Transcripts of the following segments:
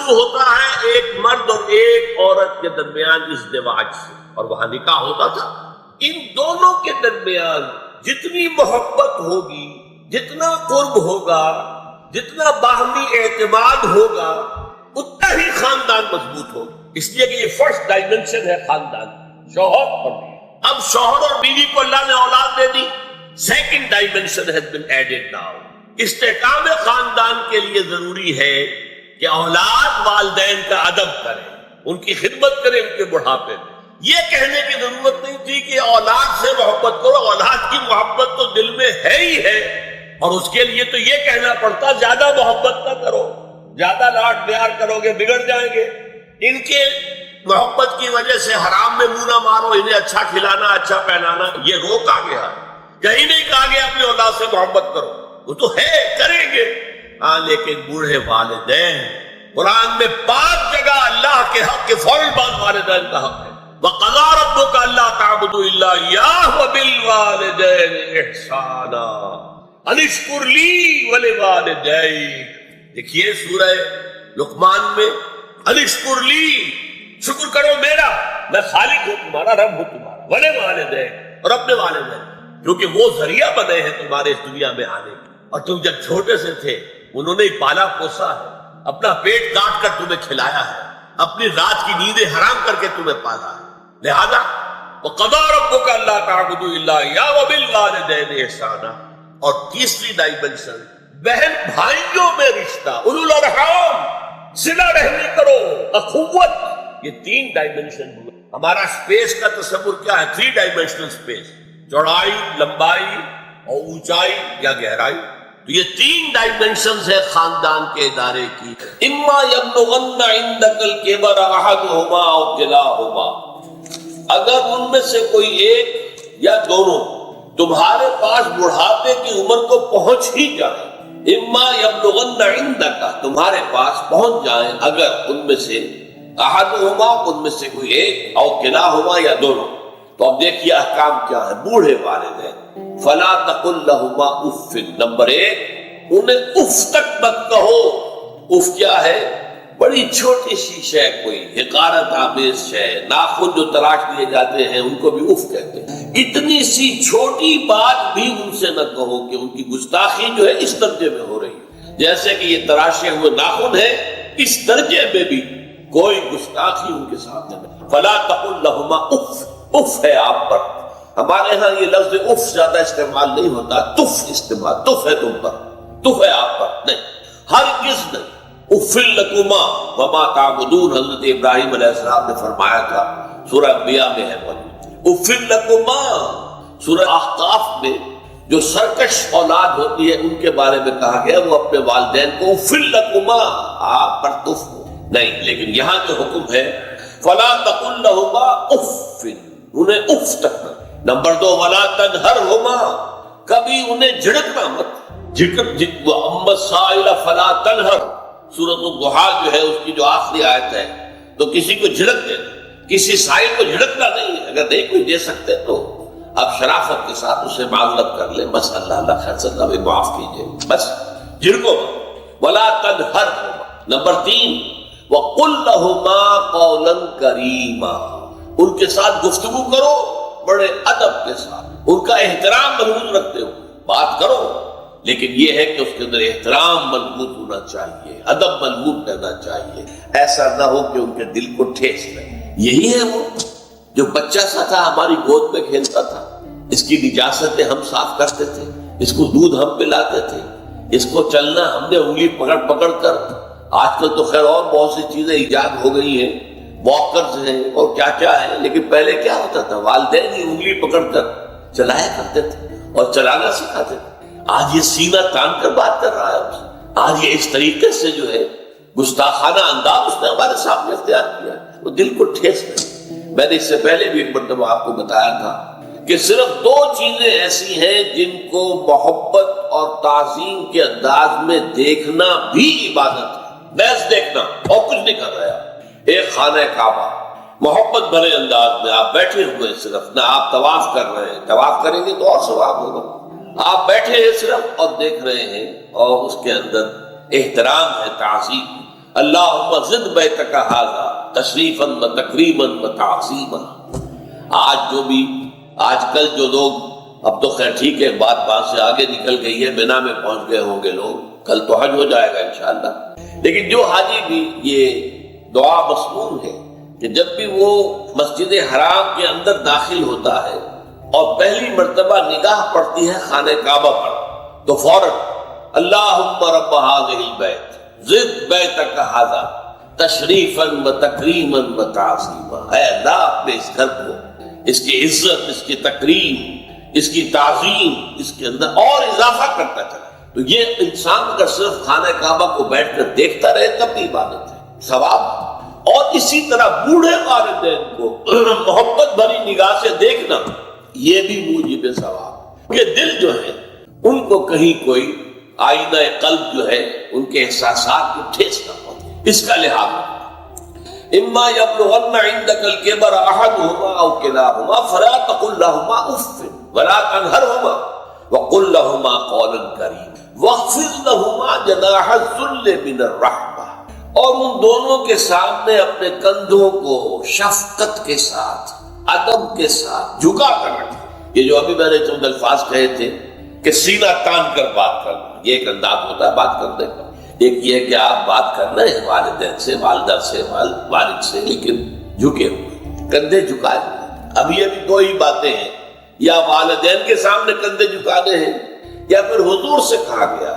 شروع ہوتا ہے ایک مرد اور ایک عورت کے درمیان ازدواج سے، اور وہاں نکاح ہوتا تھا۔ ان دونوں کے درمیان جتنی محبت ہوگی، جتنا قرب ہوگا، جتنا باہمی اعتماد ہوگا، اتنا ہی خاندان مضبوط ہوگا۔ اس لیے کہ یہ فرسٹ ڈائمنشن ہے خاندان، شوہر اور بیوی۔ اب شوہر اور بیوی کو اللہ نے اولاد دے دی، second dimension has been added now. استحکام خاندان کے لیے ضروری ہے کہ اولاد والدین کا ادب کرے، ان کی خدمت کرے ان کے بڑھاپے میں۔ یہ کہنے کی ضرورت نہیں تھی کہ اولاد سے محبت کرو، اولاد کی محبت تو دل میں ہے ہی ہے، اور اس کے لیے تو یہ کہنا پڑتا زیادہ محبت نہ کرو، زیادہ لاڈ پیار کرو گے بگڑ جائیں گے۔ ان کے محبت کی وجہ سے حرام میں منہ نہ مارو، انہیں اچھا کھلانا اچھا پہنانا یہ روکا گیا، کہیں نہیں کہا گیا اپنی اولاد سے محبت کرو، وہ تو ہے کریں گے، ہاں لیکن بوڑھے والدین، قرآن میں 5 جگہ اللہ کے حق کے فوراً بعد والدین کا حق ہے۔ وَقَضَىٰ رَبُّكَ أَلَّا تَعْبُدُوا إِلَّا إِيَّاهُ وَبِالْوَالِدَيْنِ إِحْسَانًا أَنِ اشْكُرْ لِي وَلِوَالِدَيْكَ۔ دیکھیے سورہ لقمان میں أَنِ اشْكُرْ لِي، شکر کرو میرا، میں خالق ہوں تمہارا، رب ہوں تمہارا، وَلِوَالِدَيْكَ، اور اپنے والدین، کیونکہ وہ ذریعہ بنے ہیں تمہارے اس دنیا میں آنے کے، اور تم جب چھوٹے سے تھے انہوں نے پالا پوسا ہے، اپنا پیٹ کاٹ کر تمہیں کھلایا ہے، اپنی رات کی نیندیں حرام کر کے تمہیں پالا ہے۔ لہذا وَقَضَىٰ رَبُّكَ أَلَّا تَعْبُدُوا إِلَّا إِيَّاهُ وَبِالْوَالِدَيْنِ إِحْسَانًا۔ اور تیسری ڈائمنشن بہن بھائیوں میں رشتہ، اولو الارحام، صلہ رحمی کرو، اخوت، یہ 3 ڈائمنشن ہوئے۔ ہمارا سپیس کا تصور کیا ہے؟ 3 ڈائمنشنل سپیس، چوڑائی، لمبائی اور اونچائی یا گہرائی۔ تو یہ 3 ڈائمنشنز ہے خاندان کے ادارے کی۔ اما یبلغن عندک الکبر احدہما او کلاہما، اگر ان میں سے کوئی ایک یا دونوں تمہارے پاس بڑھاپے کی عمر کو پہنچ ہی جائے، اما یبلغن عندک، تمہارے پاس پہنچ جائیں اگر ان میں سے احدہما، ان میں سے کوئی ایک، او کلاہما یا دونوں، تو اب دیکھیے احکام کیا ہے۔ بوڑھے والدین، فلا تقل لہما اف، نمبر 1 انہیں اف تک مت کہو۔ اف کیا ہے؟ بڑی چھوٹی سی شے، کوئی حقارت آمیز شے، ناخن جو تراش لیے جاتے ہیں ان کو بھی اف کہتے ہیں۔ اتنی سی چھوٹی بات بھی ان سے نہ کہو کہ ان کی گستاخی جو ہے اس درجے میں ہو رہی ہے، جیسے کہ یہ تراشے ہوئے ناخن ہے، اس درجے میں بھی کوئی گستاخی ان کے سامنے نہیں۔ فلا تقل لہما اف، اف ہے آپ پر۔ ہمارے ہاں یہ لفظ اف زیادہ استعمال نہیں ہوتا، تف استعمال، تف ہے تم پر، تف ہے آپ پر، نہیں، ہرگز نہیں۔ اف لکما وما تعبدون، حضرت ابراہیم علیہ السلام نے فرمایا تھا، سورہ انبیاء میں ہے موجود۔ اف لکما، سورہ احقاف میں جو سرکش اولاد ہوتی ہے ان کے بارے میں کہا گیا وہ اپنے والدین کو اف لکما، آپ پر تف ہو نہیں، لیکن یہاں جو حکم ہے فلا تقل لہما اف، انہیں اف تک نہ۔ نمبر 2 ولا تنہرہما، کبھی انہیں جھڑکنا مت، واما السائل فلا تنہر، سورۃ الضحیٰ جو ہے اس کی جو آخری آیت ہے، تو کسی کو جھڑک دینا، کسی سائل کو جھڑکنا نہیں ہے، اگر نہیں کوئی دے سکتے تو اب شرافت کے ساتھ اسے معذرت کر لیں، بس اللہ خیر سے اللہ معاف کیجئے، بس جھڑکو مت۔ ولا تنہرہما، نمبر 3 وقل لہما قولا کریما، ان کے ساتھ گفتگو کرو بڑے ادب کے ساتھ، ان کا احترام ملحوظ رکھتے ہو، بات کرو، لیکن یہ ہے کہ اس کے اندر احترام ملحوظ ہونا چاہیے، ادب ملحوظ رہنا چاہیے، ایسا نہ ہو کہ ان کے دل کو ٹھیس لگے۔ یہی ہے وہ جو بچہ سا تھا ہماری گود میں کھیلتا تھا، اس کی نجاستیں ہم صاف کرتے تھے، اس کو دودھ ہم پلاتے تھے، اس کو چلنا ہم نے انگلی پکڑ پکڑ کر، آج کل تو خیر اور بہت سی چیزیں ایجاد ہو گئی ہیں، واکرز ہیں اور کیا کیا ہے، لیکن پہلے کیا ہوتا تھا؟ والدین ہی انگلی پکڑ کر چلایا کرتے تھے اور چلانا سکھاتے تھے۔ آج یہ سینہ تان کر بات کر رہا ہے، آج یہ اس طریقے سے جو ہے گستاخانہ انداز اس نے ہمارے سامنے اختیار کیا، وہ دل کو ٹھیس نہیں۔ میں نے اس سے پہلے بھی ایک مرتبہ آپ کو بتایا تھا کہ صرف 2 چیزیں ایسی ہیں جن کو محبت اور تعظیم کے انداز میں دیکھنا بھی عبادت ہے، محض دیکھنا اور کچھ نہیں کر رہا۔ ایک خانہ کعبہ، محبت بھرے انداز میں آپ بیٹھے ہوئے، صرف نہ آپ طواف کر رہے ہیں، طواف کریں گے تو اور ثواب ہوگا، آپ بیٹھے ہیں صرف اور دیکھ رہے ہیں، اور اس کے اندر احترام ہے، تعظیم، اللہم زد بیتک ھذا تشریفا و تکریما و تعظیما۔ آج کل جو لوگ، اب تو خیر ٹھیک ہے، بات سے آگے نکل گئی ہے، مینا میں پہنچ گئے ہوں گے لوگ، کل تو حج ہو جائے گا انشاءاللہ، لیکن جو حاجی بھی یہ دعا مسنون ہے کہ جب بھی وہ مسجد حرام کے اندر داخل ہوتا ہے اور پہلی مرتبہ نگاہ پڑتی ہے خانہ کعبہ پر، تو فوراً اللہم رب ھذہ البیت زد بیتک ھذا تشریفا و تکریما و تعظیما۔ اے اللہ اپنے اس گھر کو، اس کی عزت، اس کی تکریم، اس کی تعظیم، اس کے اندر اور اضافہ کرتا چلا۔ تو یہ انسان اگر صرف خانہ کعبہ کو بیٹھ کر دیکھتا رہے تب بھی عبادت ہے، ثواب۔ اور اسی طرح بوڑھے والدین کو محبت بھری نگاہ سے دیکھنا، یہ بھی موجب ثواب۔ یہ دل جو ہے ان کو کہیں کوئی آئینہ قلب جو ہے ان کے احساسات کو ٹھیس نہ پہنچے، اس کا لحاظ رکھنا۔ اما یبلغن عندک الکبر احدہما او کلاہما فلا تقل لہما اف ولا تنہرہما وقل لہما قولا کریما واخفض لہما جناح الذل من الرحمہ۔ اور ان دونوں کے سامنے اپنے کندھوں کو شفقت کے ساتھ، ادب کے ساتھ جھکا کر رکھیں۔ یہ جو ابھی میں نے چند الفاظ کہے تھے کہ سینہ تان کر بات کرنا، یہ ایک انداز ہوتا ہے بات کرنے کا۔ ایک یہ ہے کہ آپ بات کر رہے ہیں والدین سے، والدہ سے، والد سے، لیکن جھکے ہوئے، کندھے جھکائے ہوئے۔ اب یہ بھی دو ہی باتیں ہیں، یا والدین کے سامنے کندھے جھکانے ہیں، یا پھر حضور سے کہا گیا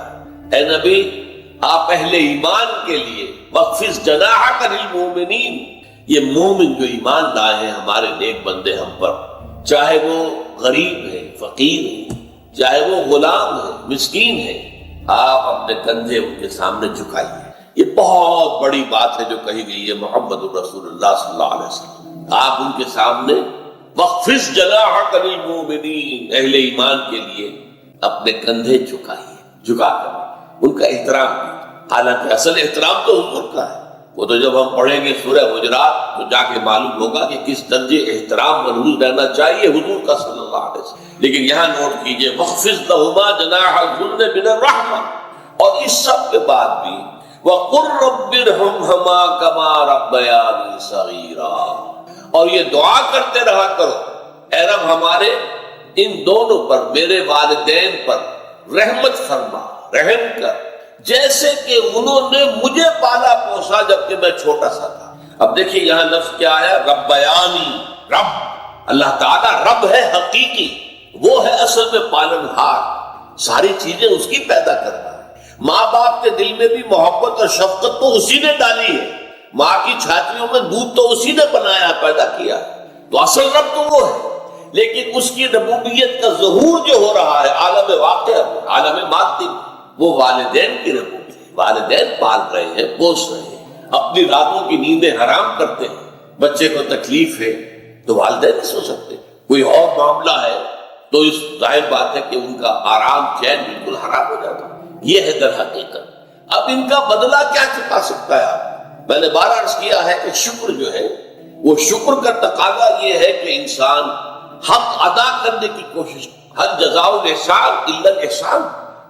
اے نبی آپ اہل ایمان کے لیے وقفز جناحک للمؤمنین، یہ مومن جو ایمان لائے ہیں ہمارے نیک بندے ہم پر، چاہے وہ غریب ہے، فقیر ہے، چاہے وہ غلام ہے، مسکین ہے، آپ اپنے کندھے ان کے سامنے جھکائیے۔ یہ بہت بڑی بات ہے جو کہی گئی ہے محمد رسول اللہ صلی اللہ علیہ وسلم۔ آپ ان کے سامنے وقفز جناحک للمؤمنین، اہل ایمان کے لیے اپنے کندھے جھکائیے، جھکا کر ان کا احترام کیجیے۔ حالانکہ اصل احترام تو حضور کا ہے، وہ تو جب ہم پڑھیں گے سورہ حجرات تو جا کے معلوم ہوگا کہ کس درجے احترام منحوس رہنا چاہیے حضور کا صلی اللہ علیہ وسلم۔ لیکن یہاں نوٹ کیجئے وَخْفِضْ لَهُمَا جَنَاحَ الذُّلِّ مِنَ الرَّحْمَةِ، اور اس سب کے بعد بھی وَقُلْ رَبِّ ارْحَمْهُمَا كَمَا رَبَّيَانِي صَغِيرًا، اور یہ دعا کرتے رہا کرو اے رب ہمارے ان دونوں پر، میرے والدین پر رحمت فرما، رحم کر، جیسے کہ انہوں نے مجھے پالا پوسا جبکہ میں چھوٹا سا تھا۔ اب دیکھیے یہاں لفظ کیا آیا، ربیانی، رب، اللہ تعالیٰ رب ہے حقیقی، وہ ہے اصل میں پالنہار، ساری چیزیں اس کی پیدا کرتا ہے۔ ماں باپ کے دل میں بھی محبت اور شفقت تو اسی نے ڈالی ہے، ماں کی چھاتیوں میں دودھ تو اسی نے بنایا، پیدا کیا، تو اصل رب تو وہ ہے۔ لیکن اس کی ربوبیت کا ظہور جو ہو رہا ہے عالم واقع، عالم مادی، وہ والدین کی ربوبیت، والدین پال رہے ہیں، پوس رہے ہیں، اپنی راتوں کی نیندیں حرام کرتے ہیں۔ بچے کو تکلیف ہے تو والدین نہیں سو سکتے، کوئی اور معاملہ ہے تو اس ظاہر بات ہے کہ ان کا آرام چین بالکل حرام ہو جاتا ہے۔ یہ ہے در حقیقت۔ اب ان کا بدلہ کیا چکا سکتا ہے آپ؟ میں نے بار عرض کیا ہے کہ شکر جو ہے وہ شکر کا تقاضا یہ ہے کہ انسان حق ادا کرنے کی کوشش، حل جزاء الاحسان الا الاحسان،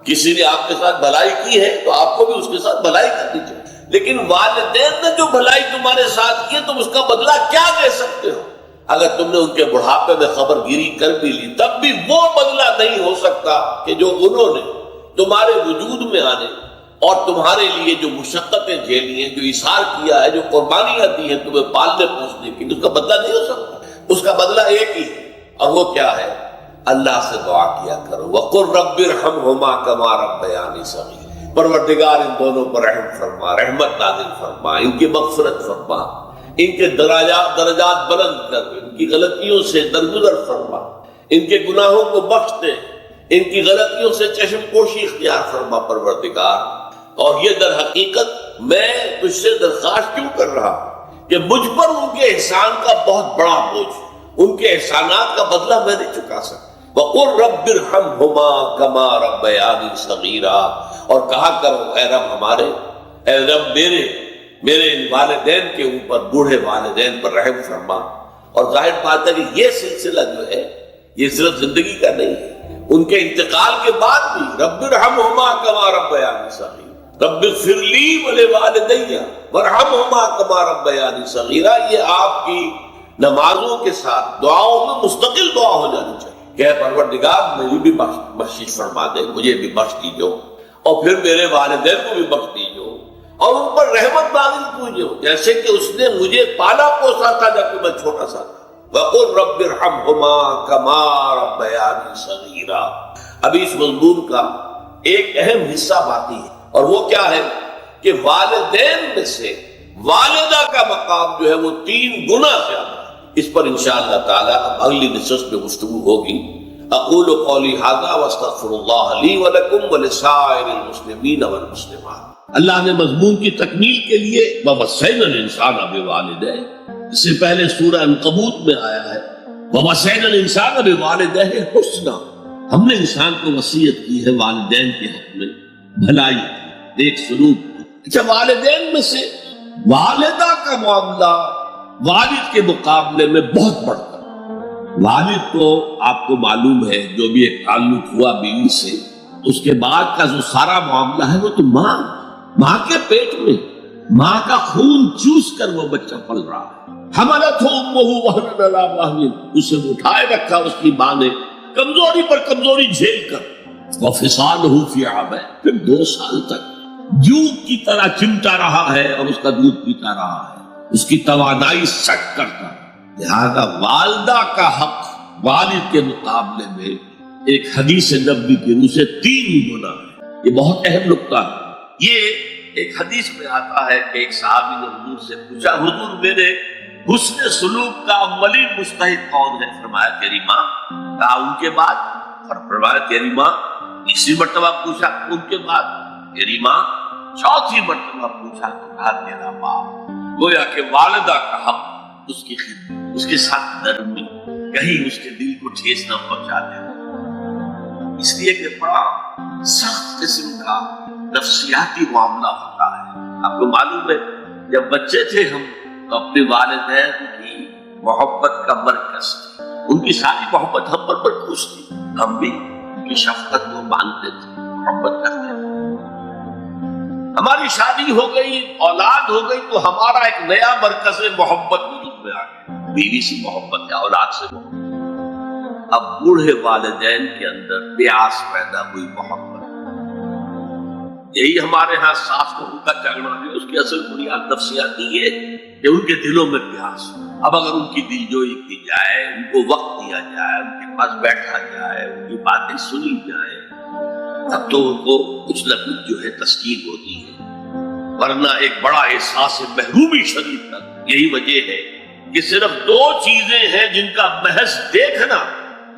کسی نے آپ کے ساتھ بھلائی کی ہے تو آپ کو بھی اس کے ساتھ بھلائی کرنی چاہیے۔ لیکن والدین نے جو بھلائی تمہارے ساتھ کی ہے تم اس کا بدلہ کیا دے سکتے ہو؟ اگر تم نے ان کے بڑھاپے میں خبر گیری کر بھی لی تب بھی وہ بدلہ نہیں ہو سکتا کہ جو انہوں نے تمہارے وجود میں آنے اور تمہارے لیے جو مشقتیں جھیلی ہیں، جو ایثار کیا ہے، جو قربانیاں دی ہیں تمہیں پالنے پوسنے کی، اس کا بدلہ نہیں ہو سکتا۔ اس کا بدلہ ایک ہی ہے، اور وہ کیا ہے؟ اللہ سے دعا کیا کرو وَقُلْ رَبِّ ارْحَمْهُمَا كَمَا رَبَّيَانِي صَغِيرًا، پروردگار ان دونوں پر رحم فرما، رحمت نازل فرما، ان کی مغفرت فرما، ان کے درجات بلند کر، ان کی غلطیوں سے درگزر فرما، ان کے گناہوں کو بخش دے، ان کی غلطیوں سے چشم پوشی اختیار فرما پروردگار۔ اور یہ در حقیقت میں تجھ سے درخواست کیوں کر رہا ہوں کہ مجھ پر ان کے احسان کا بہت بڑا بوجھ، ان کے احسانات کا بدلہ میں نہیں چکا سکتا۔ وَقُلْ رَبِّ ارْحَمْهُمَا كَمَا رَبَّيَانِي صَغِيرًا، اور کہا کرو اے رب ہمارے، اے رب میرے ان والدین کے اوپر، بوڑھے والدین پر رحم فرما۔ اور ظاہر بات ہے کہ یہ سلسلہ جو ہے یہ صرف زندگی کا نہیں ہے، ان کے انتقال کے بعد بھی رب ارحمہما کما ربیانی صغیرا، رب اغفر لی ولوالدی وارحمہما کما ربیانی صغیرا، یہ آپ کی نمازوں کے ساتھ دعاؤں میں مستقل دعا ہو جانی چاہیے کہ اے پروردگار میری بھی بخشش فرما دے، مجھے بھی بخش دیجو، اور پھر میرے والدین کو بھی بخش دیجو، اور ان پر رحمت نازل کیجو، جیسے کہ اس نے مجھے پالا پوسا تھا جب میں چھوٹا سا تھا۔ وَقُلْ رَبِّ ارْحَمْهُمَا كَمَا رَبَّيَانِي صَغِيرًا۔ ابھی اس مضمون کا ایک اہم حصہ باقی ہے، اور وہ کیا ہے کہ والدین میں سے والدہ کا مقام جو ہے وہ 3 گنا زیادہ ہے۔ اس پر انشاءاللہ تعالی اب اگلی نشست میں گفتگو ہوگی۔ اقول قولی ھذا واستغفر اللہ لی ولکم ولسائر المسلمین والمسلمات۔ اللہ نے مضمون کی تکمیل کے لیے ووصینا الانسان بوالدیہ، اس سے پہلے سورہ عنکبوت میں آیا ہے ووصینا الانسان بوالدیہ حسنا، ہم نے انسان کو وصیت کی ہے والدین کے حق میں بھلائی، نیک سلوک۔ اچھا، والدین میں سے والدہ کا معاملہ والد کے مقابلے میں بہت بڑھتا ہے۔ والد تو آپ کو معلوم ہے جو بھی ایک تعلق ہوا بیوی سے، اس کے بعد کا جو سارا معاملہ ہے وہ تو ماں کے پیٹ میں، ماں کا خون چوس کر وہ بچہ پل رہا ہے۔ حملتہ امہ وہنا علی وہن، اسے اٹھائے رکھا اس کی ماں نے کمزوری پر کمزوری جھیل کر، وفصالہ فی عامین، پھر 2 سال تک جوت کی طرح چمٹا رہا ہے اور اس کا دودھ پیتا رہا ہے، اس کی توانائی سٹ کرتا ہے۔ لہذا والدہ کا حق والد کے مقابلے میں ایک حدیث نبوی کی روح سے 3 گنا ہے۔ یہ بہت اہم نقطہ ہے۔ یہ ایک حدیث میں آتا ہے کہ ایک صحابی نے حضور سے پوچھا، حضور میرے حسن سلوک کا اولین مستحق کون ہے؟ فرمایا تیری ماں۔ کہا ان کے بعد؟ فرمایا تیری ماں۔ تیسری مرتبہ پوچھا، ان کے بعد؟ تیری ماں۔ چوتھی مرتبہ پوچھا تو کہا تیرا باپ۔ گویا کہ والدہ کا حق، اس کی خدمت، اس کے ساتھ نرمی، کہیں اس کے دل کو ٹھیس نہ پہنچا دے، اس لیے کہ بڑا سخت قسم کا نفسیاتی معاملہ ہوتا ہے۔ آپ کو معلوم ہے جب بچے تھے ہم تو اپنے والدین کی محبت کا مرکز تھے، ان کی ساری محبت ہم پر مرکوز تھی، ہم بھی ان کی شفقت کو مانتے تھے، محبت کرتے تھے۔ ہماری شادی ہو گئی، اولاد ہو گئی تو ہمارا ایک نیا مرکز محبت وجود میں آ گیا، بیوی سے محبت ہے، اولاد سے محبت۔ اب بوڑھے والدین کے اندر پیاس پیدا ہوئی محبت، یہی ہمارے ہاں ساس کو ان کا جھگڑا ہے، اس کی اصل بنیاد نفسیاتی ہے کہ ان کے دلوں میں پیاس۔ اب اگر ان کی دلجوئی کی جائے، ان کو وقت دیا جائے، ان کے پاس بیٹھا جائے، ان کی باتیں سنی جائیں، تب تو ان کو کچھ نہ کچھ جو ہے تسکین ہوتی ہے، ورنہ ایک بڑا احساس محرومی شدید تک۔ یہی وجہ ہے کہ صرف 2 چیزیں ہیں جن کا محض دیکھنا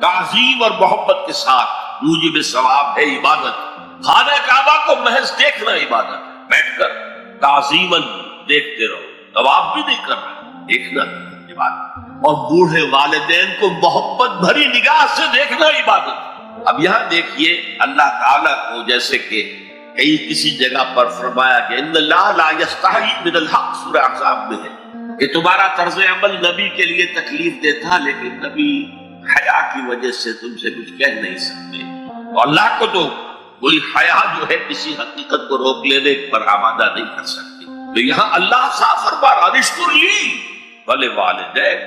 تعظیم اور محبت کے ساتھ موجب ثواب ہے، عبادت۔ خانہ کعبہ کو محض دیکھنا عبادت ہے، بیٹھ کر تعظیماً دیکھتے رہو، طواف بھی نہیں کر رہے، دیکھنا عبادت۔ اور بوڑھے والدین کو محبت بھری نگاہ سے دیکھنا عبادت۔ اب یہاں دیکھیے اللہ تعالیٰ کو جیسے کہ کئی کسی جگہ پر فرمایا کہ ان اللہ لا یستحی من الحق، سورہ احزاب میں ہے کہ تمہارا طرز عمل نبی کے لیے تکلیف دیتا، لیکن نبی حیا کی وجہ سے تم سے کچھ کہہ نہیں سکتے۔ اور اللہ کو تو کوئی حیا جو ہے کسی حقیقت کو روک لینے پر آمادہ نہیں کر سکتی۔ تو یہاں اللہ صاف فرما رہا اشکر لی ولوالدیک،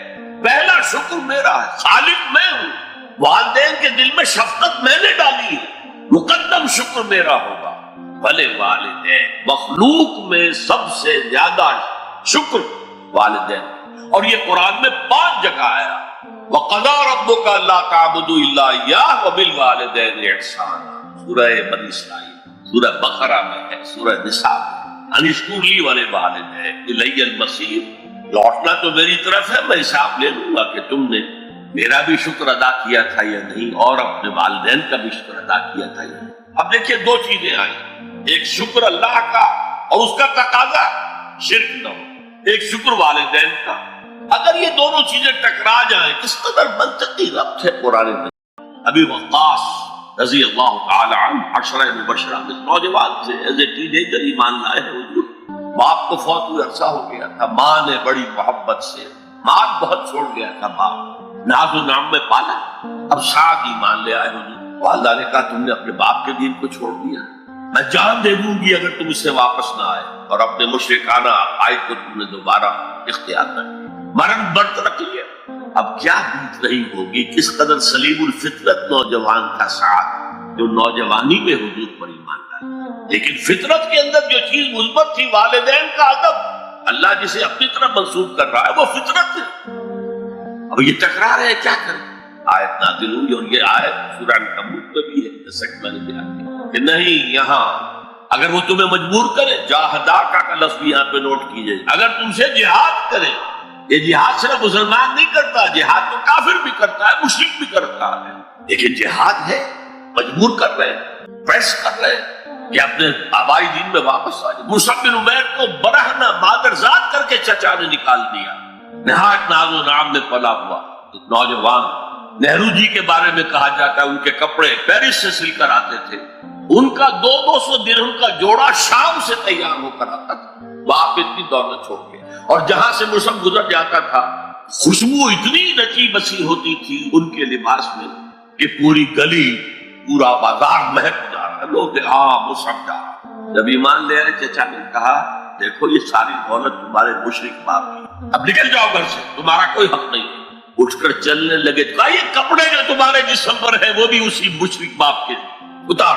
پہلا شکر میرا ہے، خالق میں ہوں، والدین کے دل میں شفقت میں نے ڈالی ہے، مقدم شکر میرا ہوگا۔ ولوالدیک، مخلوق میں سب سے زیادہ شکر والدین۔ اور یہ قرآن میں 5 جگہ آیا، وَقَضَىٰ رَبُّكَ أَلَّا تَعْبُدُوا إِلَّا إِيَّاهُ وَبِالْوَالِدَيْنِ إِحْسَانًا، سورہ بنی اسرائیل، سورہ بقرہ میں ہے، سورہ نساء میں، ان اشکر لی ولوالدیک الی المصیر، لوٹنا تو میری طرف ہے، میں حساب لے لوں گا کہ تم نے میرا بھی شکر ادا کیا تھا یا نہیں، اور اپنے والدین کا بھی شکر ادا کیا تھا یا نہیں۔ اب دیکھیے 2 چیزیں آئیں، ایک شکر اللہ کا اور اس کا تقاضا شرک نہ ہو، ایک شکر والدین کا۔ اگر یہ دونوں چیزیں ٹکرا جائیں، کس قدر منطقی ربط ہے قرآن میں۔ ابی وقاص رضی اللہ تعالی عنہ، 10 مبشرہ میں نوجوان سے ایز اے ٹین ایجر ایمان لائے ہیں حضور۔ باپ کو فوت ہوئے عرصہ ہو گیا تھا، ماں نے بڑی محبت سے، مال بہت چھوڑ گیا تھا باپ، ناز و نام میں پالا، اب ساتھ ایمان لے آئے حضور۔ والدہ نے کہا تم نے اپنے باپ کے دین کو چھوڑ دیا؟ میں جان دے دوں گی اگر تم اس سے واپس نہ آئے اور اپنے مشرکانہ عقائد کو تم نے دوبارہ اختیار کر مرن برت رکھ لیا۔ اب کیا بیت رہی ہوگی، کس قدر سلیم الفطرت نوجوان کا ساتھ جو نوجوانی میں حضور پر ایمان لایا، لیکن فطرت کے اندر جو چیز مثبت تھی، والدین کا ادب، اللہ جسے اپنی طرف منسوب کر رہا ہے وہ فطرت ہے۔ اب یہ ٹکرا رہے ہیں، کیا کریں؟ آیت نازل ہوئی، اور یہ آیت سورہ عنکبوت میں بھی ہے، جیسا کہ میں نے بیان کیا کہ نہیں، یہاں اگر وہ تمہیں مجبور کرے، جاہدا کا لفظ بھی یہاں پہ نوٹ کیجئے، اگر تم سے جہاد کرے، یہ جہاد صرف مسلمان نہیں کرتا، جہاد تو کافر بھی کرتا ہے، مشرک بھی کرتا ہے، لیکن جہاد ہے، مجبور کر رہے ہیں، پریس کر رہے ہیں کہ اپنے آبائی دین میں واپس آ جائے۔ مصعب بن عمیر کو برہنہ مادرزاد کر کے چچا نے نکال دیا، نہایت ناز و نام میں پلا ہوا ایک نوجوان۔ نہرو جی کے بارے میں کہا جاتا ہے ان کے کپڑے پیرس سے سل کر آتے تھے، ان کا 200 درہم کا جوڑا شام سے تیار ہو کر آتا تھا، باپ اتنی دولت چھوڑ کے، اور جہاں سے مصعب گزر جاتا تھا خوشبو اتنی نچی بسی ہوتی تھی ان کے لباس میں کہ پوری گلی، پورا بازار مہک جا رہا، لوگ مصعب جا رہا۔ جب ایمان لے آئے چچا نے کہا دیکھو یہ ساری دولت تمہارے مشرک باپ کی، اب نکل جاؤ گھر سے، تمہارا کوئی حق نہیں۔ اٹھ کر چلنے لگے، کہا یہ کپڑے جو تمہارے جسم پر ہیں وہ بھی اسی مشرک باپ کے، اتار۔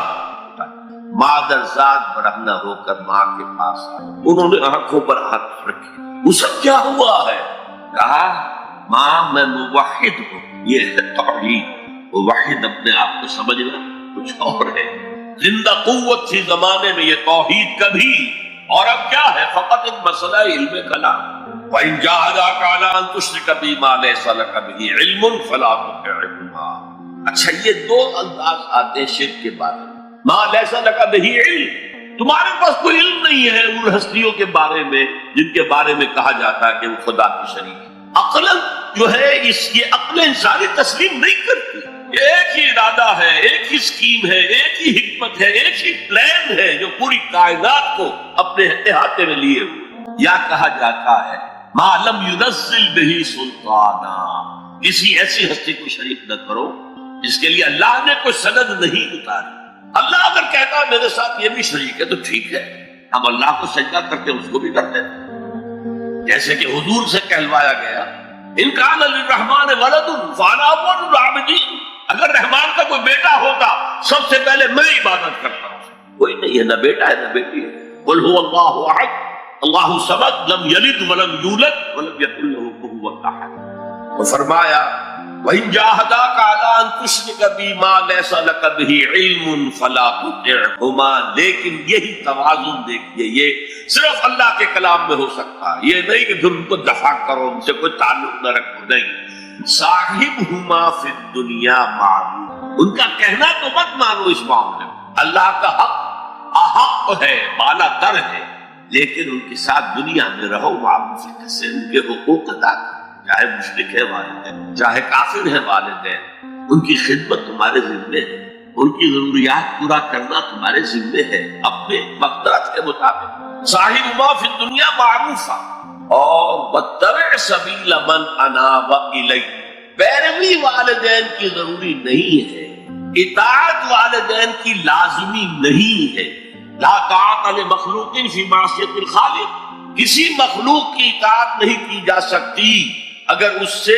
مادرزاد برہنہ ہو کر ماں کے پاس آئے، انہوں نے آنکھوں پر ہاتھ رکھے، اسب کیا ہوا ہے؟ کہا ماں میں موحد ہوں، یہ ہے توحید۔ موحد اپنے آپ کو سمجھنا کچھ اور ہے، زندہ قوت تھی زمانے میں یہ توحید کبھی، اور اب کیا ہے؟ فقط ایک مسئلہ علم کلام۔ وَإِن جَاهَدَاكَ عَلَىٰ أَن تُشْرِكَ بِي مَا لَيْسَ لَكَ بِهِ عِلْمٌ فَلَا تُطِعْهُمَا۔ اچھا یہ دو انداز آتے ہیں شرک کے بارے میں، مَا لَيْسَ لَكَ بِهِ علم، تمہارے پاس کوئی علم نہیں ہے ان ہستیوں کے بارے میں جن کے بارے میں کہا جاتا ہے کہ وہ خدا کی شریک ہے۔ عقل جو ہے یہ عقل انسانی تسلیم نہیں کرتی، ایک ہی ارادہ ہے، ایک ہی اسکیم ہے، ایک ہی حکمت ہے، ایک ہی پلان ہے جو پوری کائنات کو اپنے احاطے میں لیے ہوئے۔ یا کہا جاتا ہے ما لم ينزل به سلطانا، کسی ایسی ہستی کو شریک نہ کرو جس کے لیے اللہ نے کوئی سند نہیں اتاری۔ اللہ اگر کہتا ہے میرے ساتھ یہ بھی شریک ہے تو ٹھیک ہے، ہم اللہ کو سجدہ کرتے ہیں، اس کو بھی کرتے ہیں، جیسے کہ حضور سے کہلوایا گیا ان کان للرحمن ولد فانا اول العابدین، اگر رحمان کا کوئی بیٹا ہوتا سب سے پہلے میں عبادت کرتا ہوں۔ کوئی نہیں ہے، نہ بیٹا ہے نہ بیٹی ہے۔ قل هو اللہ احد اللہ صمد لم یلد ولم یولد ولم یکن له کفوا احد۔ تو فرمایا وَإِن جَاهَدَاكَ عَلَىٰ أَن تُشْرِكَ بِي مَا لَيْسَ لَكَ بِهِ عِلْمٌ فَلَا تُطِعْهُمَا، لیکن یہی توازن دیکھیے، یہ صرف اللہ کے کلام میں ہو سکتا ہے، یہ نہیں کہ پھر ان کو دفع کرو، ان سے کوئی تعلق نہ رکھو، نہیں۔ صاحبہما فی الدنیا معروف، ان کا کہنا تو مت مانو اس معاملے میں، اللہ کا حق احق ہے، بالا تر ہے، لیکن ان کے ساتھ دنیا میں رہو معروفیت سے، ان کے حقوق ادا کرو، چاہے مشرک ہے والدین، چاہے کافر ہے والدین، ان کی خدمت تمہارے ذمے ہے، ان کی ضروریات پورا کرنا تمہارے ذمے ہے اپنے مقدرت کے مطابق۔ صاحبہما فی الدنیا معروفا، اور واتبع سبیل من اناب الی، پیروی والدین کی ضروری نہیں ہے، اطاعت والدین کی لازمی نہیں ہے۔ لا طاعت لمخلوق فی معصیت الخالق، کسی مخلوق کی اطاعت نہیں کی جا سکتی اگر اس سے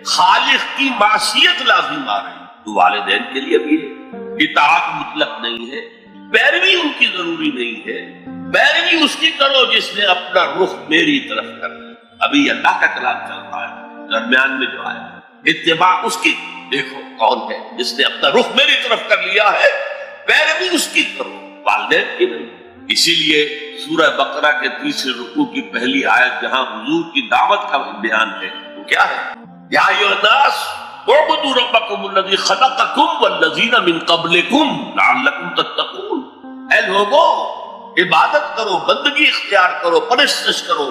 خالق کی معصیت لازم آ رہی، تو والدین کے لیے بھی ہے، اطاعت مطلق نہیں ہے، پیروی ان کی ضروری نہیں ہے، پیروی اس کی کرو جس نے اپنا رخ میری طرف کر لیا۔ ابھی اللہ کا کلام چل رہا ہے، درمیان میں جو آیا اتباع اس کی، دیکھو کون ہے جس نے اپنا رخ میری طرف کر لیا ہے، پیروی اس کی کرو، والدین کی نہیں۔ اسی لیے سورہ بقرہ کے 3 رکوع کی پہلی آیت جہاں حضور کی دعوت کا بیان ہے وہ کیا ہے؟ یا ایھا الناس اعبدوا ربکم الذی خلقکم والذین من قبلکم لعلکم تتقون، اے لوگو عبادت کرو، بندگی اختیار کرو، پرستش کرو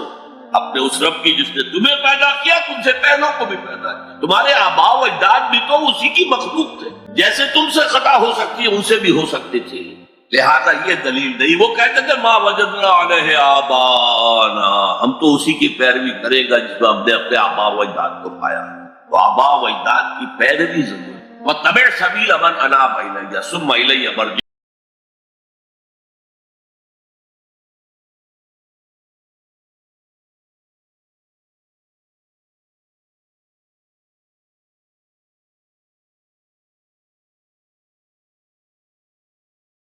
اپنے اس رب کی جس نے تمہیں پیدا کیا، تم سے پہلوں کو بھی پیدا کیا، تمہارے آباء و اجداد بھی تو اسی کی مخلوق تھے، جیسے تم سے خطا ہو سکتی ہے ان سے بھی ہو سکتی تھی، لہذا یہ دلیل نہیں۔ وہ کہتے تھے ما وجدنا علیہ آباءنا، ہم تو اسی کی پیروی کرے گا جس میں ہم نے اپنے آباء و اجداد کو پایا ہے، تو آباء و اجداد کی پیروی ضرور۔ وَاتَّبِعْ سَبِيلَ مَنْ أَنَابَ إِلَيَّ ثُمَّ إِلَيَّ مَرْجِعُکُمْ